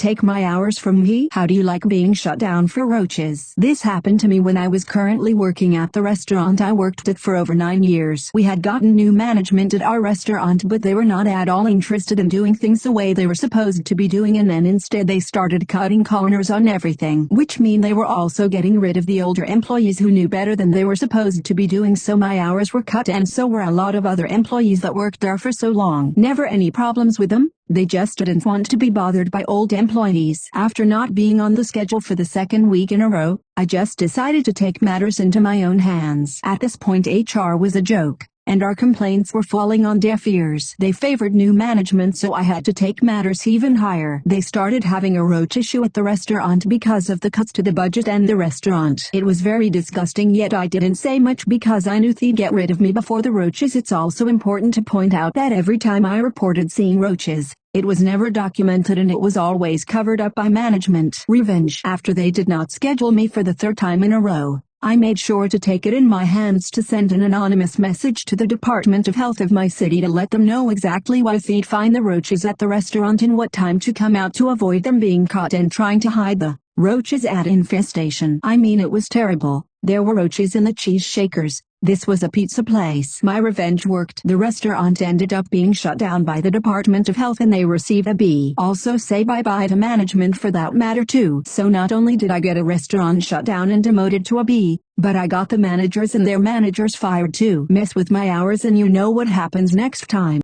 Take my hours from me. How do you like being shut down for roaches? This happened to me when I was currently working at the restaurant I worked at for over 9 years. We had gotten new management at our restaurant, but they were not at all interested in doing things the way they were supposed to be doing, and then instead they started cutting corners on everything, which mean they were also getting rid of the older employees who knew better than they were supposed to be doing. So my hours were cut, and so were a lot of other employees that worked there for so long. Never any problems with them. They just didn't want to be bothered by old employees. After not being on the schedule for the second week in a row, I just decided to take matters into my own hands. At this point, HR was a joke, and our complaints were falling on deaf ears. They favored new management, so I had to take matters even higher. They started having a roach issue at the restaurant because of the cuts to the budget and the restaurant. It was very disgusting, yet I didn't say much because I knew they'd get rid of me before the roaches. It's also important to point out that every time I reported seeing roaches, it was never documented and it was always covered up by management. Revenge. After they did not schedule me for the third time in a row, I made sure to take it in my hands to send an anonymous message to the Department of Health of my city to let them know exactly why they'd find the roaches at the restaurant and what time to come out to avoid them being caught and trying to hide the roaches at infestation. I mean, it was terrible. There were roaches in the cheese shakers. This was a pizza place. My revenge worked. The restaurant ended up being shut down by the Department of Health and they received a B. Also say bye-bye to management for that matter too. So not only did I get a restaurant shut down and demoted to a B, but I got the managers and their managers fired too. Mess with my hours and you know what happens next time.